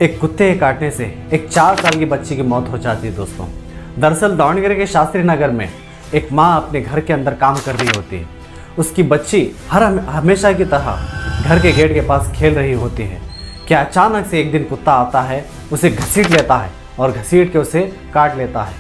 एक कुत्ते के काटने से एक 4 साल की बच्ची की मौत हो जाती है दोस्तों। दरअसल दावणगेरे के शास्त्री नगर में एक माँ अपने घर के अंदर काम कर रही होती है। उसकी बच्ची हमेशा की तरह घर के गेट के पास खेल रही होती है कि अचानक से एक दिन कुत्ता आता है, उसे घसीट लेता है और घसीट के उसे काट लेता है।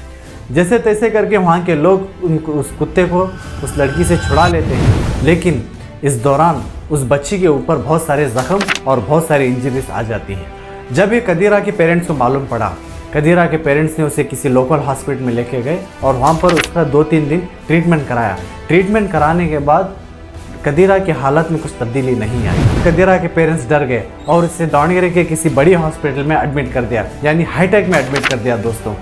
जैसे तैसे करके वहाँ के लोग उस कुत्ते को उस लड़की से छुड़ा लेते हैं, लेकिन इस दौरान उस बच्ची के ऊपर बहुत सारे ज़ख्म और बहुत सारी इंजरीज आ जाती हैं। जब ये कदीरा के पेरेंट्स को मालूम पड़ा, कदीरा के पेरेंट्स ने उसे किसी लोकल हॉस्पिटल में लेके गए और वहाँ पर उसका 2-3 दिन ट्रीटमेंट कराया। ट्रीटमेंट कराने के बाद कदीरा की हालत में कुछ तब्दीली नहीं आई। कदीरा के पेरेंट्स डर गए और इसे दावणगेरे के किसी बड़ी हॉस्पिटल में एडमिट कर दिया, यानी हाईटेक में एडमिट कर दिया दोस्तों।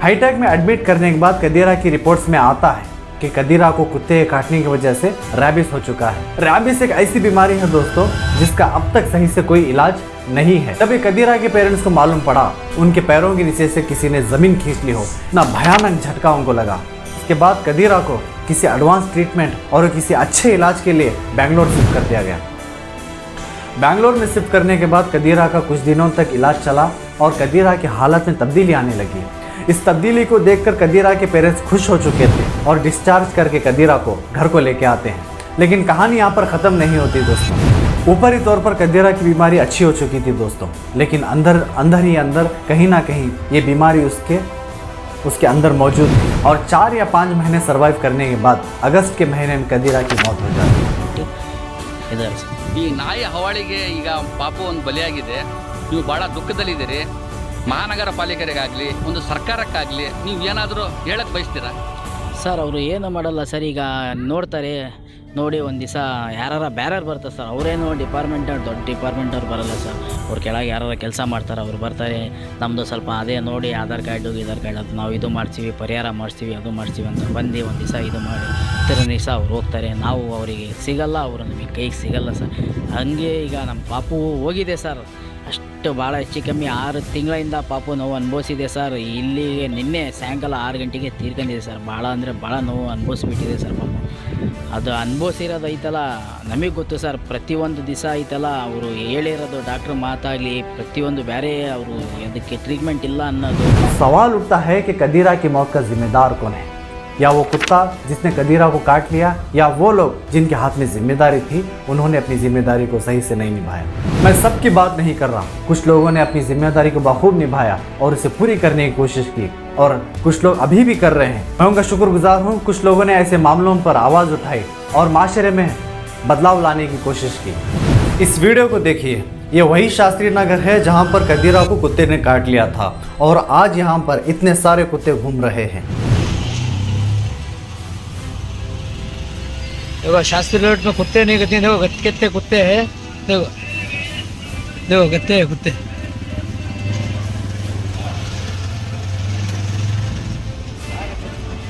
हाईटेक में एडमिट करने के बाद कदीरा की रिपोर्ट्स में आता है कि कदीरा को कुत्ते के काटने की वजह से रैबिस हो चुका है। रैबिस एक ऐसी बीमारी है दोस्तों जिसका अब तक सही से कोई इलाज नहीं है। तब कदीरा के पेरेंट्स को मालूम पड़ा, उनके पैरों के नीचे से किसी ने ज़मीन खींच ली हो, इतना भयानक झटका उनको लगा। इसके बाद कदीरा को किसी एडवांस ट्रीटमेंट और किसी अच्छे इलाज के लिए बेंगलोर शिफ्ट कर दिया गया। बेंगलोर में शिफ्ट करने के बाद कदीरा का कुछ दिनों तक इलाज चला और कदीरा की हालत में तब्दीली आने लगी। इस तब्दीली को देखकर कदीरा के पेरेंट्स खुश हो चुके थे और डिस्चार्ज करके कदीरा को घर को लेके आते हैं। लेकिन कहानी यहाँ पर ख़त्म नहीं होती दोस्तों। ऊपरी तौर पर कदीरा की बीमारी अच्छी हो चुकी थी दोस्तों, लेकिन अंदर ही कहीं ना कहीं ये बीमारी उसके अंदर मौजूद थी और 4 या 5 महीने सर्वाइव करने के बाद अगस्त के महीने में कदीरा की मौत हो जाती है। ಈ ನಾಯಿ ಹವಾಳಿಗೆ ಈಗ ಪಾಪು ಒಂದು ಬಲಿಯಾಗಿದೆ. ನೀವು ಭಾಳ ದುಃಖದಲ್ಲಿದ್ದೀರಿ. ಮಹಾನಗರ ಪಾಲಿಕೆಗಾಗಲಿ ಒಂದು ಸರ್ಕಾರಕ್ಕಾಗಲಿ ನೀವು ಏನಾದರೂ ಹೇಳಕ್ಕೆ ಬಯಸ್ತೀರಾ? ಸರ್ ಅವರು ಏನು ಮಾಡಲ್ಲ ಸರ್. ಈಗ ನೋಡ್ತಾರೆ, ನೋಡಿ ಒಂದು ದಿವಸ ಯಾರು ಬ್ಯಾರರ್ ಬರ್ತಾರೆ ಸರ್, ಅವರೇನು ದೊಡ್ಡ ಡಿಪಾರ್ಟ್ಮೆಂಟವ್ರು ಬರಲ್ಲ ಸರ್. ಅವ್ರು ಕೆಳಗೆ ಯಾರು ಕೆಲಸ ಮಾಡ್ತಾರೆ, ಅವ್ರು ಬರ್ತಾರೆ, ನಮ್ಮದು ಸ್ವಲ್ಪ ಅದೇ ನೋಡಿ ಆಧಾರ್ ಕಾರ್ಡು ಅದು ನಾವು ಇದು ಮಾಡ್ತೀವಿ, ಪರಿಹಾರ ಮಾಡಿಸ್ತೀವಿ, ಅದು ಮಾಡ್ತೀವಿ ಅಂತ ಬಂದು ಒಂದು ದಿವಸ ಇದು ಮಾಡಿ ದಿವಸ ಅವ್ರು ಹೋಗ್ತಾರೆ. ನಾವು ಅವರಿಗೆ ಸಿಗಲ್ಲ, ಅವರು ನಮಗೆ ಕೈಗೆ ಸಿಗಲ್ಲ ಸರ್. ಹಂಗೆ ಈಗ ನಮ್ಮ ಪಾಪು ಹೋಗಿದೆ ಸರ್. ಅಷ್ಟು ಭಾಳ ಹೆಚ್ಚು ಕಮ್ಮಿ 6 ತಿಂಗಳಿಂದ ಪಾಪು ನೋವು ಅನುಭವಿಸಿದೆ ಸರ್. ಇಲ್ಲಿಗೆ ನಿನ್ನೆ ಸಾಯಂಕಾಲ 6 ಗಂಟೆಗೆ ತೀರ್ಕೊಂಡಿದೆ ಸರ್. ಭಾಳ ಅಂದರೆ ಭಾಳ ನೋವು ಅನುಭವಿಸ್ಬಿಟ್ಟಿದೆ ಸರ್ ಪಾಪು. ಅದು ಅನುಭವಿಸಿರೋದು ಐತಲ್ಲ ನಮಗೆ ಗೊತ್ತು ಸರ್. ಪ್ರತಿಯೊಂದು ದಿವಸ ಐತಲ್ಲ ಅವರು ಹೇಳಿರೋದು ಡಾಕ್ಟ್ರ್ ಮಾತಾಗಲಿ ಪ್ರತಿಯೊಂದು ಬೇರೆ ಅವರು ಅದಕ್ಕೆ ಟ್ರೀಟ್ಮೆಂಟ್ ಇಲ್ಲ ಅನ್ನೋದು. सवाल उठता है कि कदीरा की मौत का जिम्मेदार कौन है? या वो कुत्ता जिसने कदीरा को काट लिया, या वो लोग जिनके हाथ में जिम्मेदारी थी, उन्होंने अपनी जिम्मेदारी को सही से नहीं निभाया। मैं सबकी बात नहीं कर रहा। कुछ लोगों ने अपनी जिम्मेदारी को बखूब निभाया और इसे पूरी करने की कोशिश की और कुछ लोग अभी भी कर रहे हैं। मैं उनका शुक्रगुजार हूँ। कुछ लोगों ने ऐसे मामलों पर आवाज़ उठाई और माशरे में बदलाव लाने की कोशिश की। इस वीडियो को देखिए, ये वही शास्त्री नगर है जहाँ पर कदीरा को कुत्ते ने काट लिया था और आज यहाँ पर इतने सारे कुत्ते घूम रहे हैं। देखो शास्त्री रोड में कुत्ते नहीं गति, देखो कितने कुत्ते हैं, देखो देखो कितने हैं कुत्ते।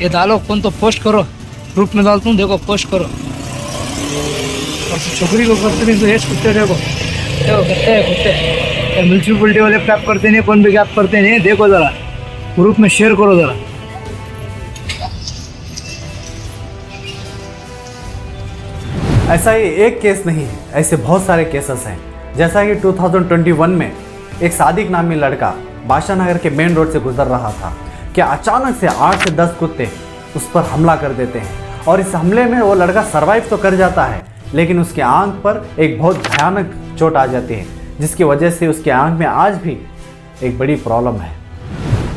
ये डालो कौन तो पोस्ट करो, ग्रुप में डालता हूँ, देखो पोस्ट करो। और छोकरी को करते नहीं तो ये कुत्ते देखो कितने हैं कुत्ते। म्यूनसिपलिटी वाले कैप करते नहीं, कौन भी कैप करते नहीं, देखो ज़रा ग्रुप में शेयर करो ज़रा। ऐसा ही एक केस नहीं है, ऐसे बहुत सारे केसेस हैं। जैसा कि 2021 में एक सादिक नामी लड़का बादशाह नगर के मेन रोड से गुजर रहा था कि अचानक से 8 से 10 कुत्ते उस पर हमला कर देते हैं और इस हमले में वो लड़का सरवाइव तो कर जाता है, लेकिन उसके आंख पर एक बहुत भयानक चोट आ जाती है, जिसकी वजह से उसके आंख में आज भी एक बड़ी प्रॉब्लम है।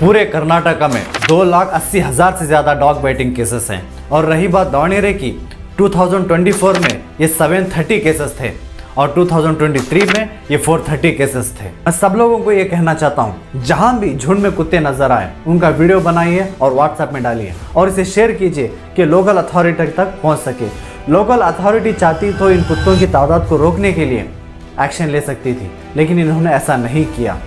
पूरे कर्नाटका में 2,80,000 से ज़्यादा डॉग बाइटिंग केसेस हैं और रही बात दावणगेरे की, 2024 में ये 730 केसेस थे और 2023 में ये 430 केसेस थे। मैं सब लोगों को ये कहना चाहता हूँ, जहाँ भी झुंड में कुत्ते नजर आए उनका वीडियो बनाइए और व्हाट्सएप में डालिए और इसे शेयर कीजिए कि लोकल अथॉरिटी तक पहुँच सके। लोकल अथॉरिटी चाहती तो इन कुत्तों की तादाद को रोकने के लिए एक्शन ले सकती थी, लेकिन इन्होंने ऐसा नहीं किया।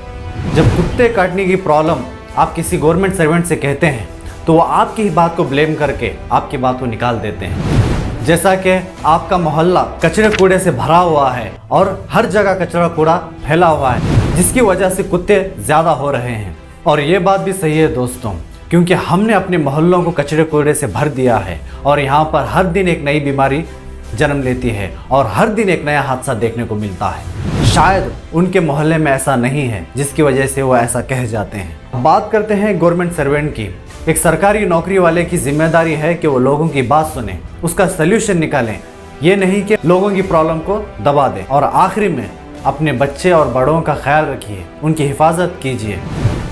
जब कुत्ते काटने की प्रॉब्लम आप किसी गवर्नमेंट सर्वेंट से कहते हैं तो वो आपकी ही बात को ब्लेम करके आपकी बात को निकाल देते हैं। जैसा कि आपका मोहल्ला कचरे कूड़े से भरा हुआ है और हर जगह कचरा कूड़ा फैला हुआ है, जिसकी वजह से कुत्ते ज़्यादा हो रहे हैं। और ये बात भी सही है दोस्तों, क्योंकि हमने अपने मोहल्लों को कचरे कूड़े से भर दिया है और यहाँ पर हर दिन एक नई बीमारी जन्म लेती है और हर दिन एक नया हादसा देखने को मिलता है। शायद उनके मोहल्ले में ऐसा नहीं है जिसकी वजह से वो ऐसा कह जाते हैं। बात करते हैं गवर्नमेंट सर्वेंट की। एक सरकारी नौकरी वाले की जिम्मेदारी है कि वो लोगों की बात सुने, उसका सल्यूशन निकालें, ये नहीं कि लोगों की प्रॉब्लम को दबा दें। और आखिरी में अपने बच्चे और बड़ों का ख्याल रखिए, उनकी हिफाजत कीजिए।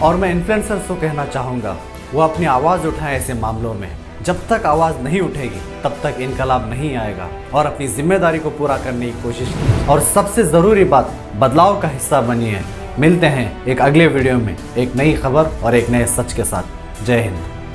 और मैं इन्फ्लुएंसर्स को कहना चाहूँगा वो अपनी आवाज़ उठाएं ऐसे मामलों में। जब तक आवाज़ नहीं उठेगी तब तक इनकलाब नहीं आएगा। और अपनी जिम्मेदारी को पूरा करने की कोशिश कीजिए। और सबसे ज़रूरी बात, बदलाव का हिस्सा बनिए। मिलते हैं एक अगले वीडियो में एक नई खबर और एक नए सच के साथ। जय हिंद।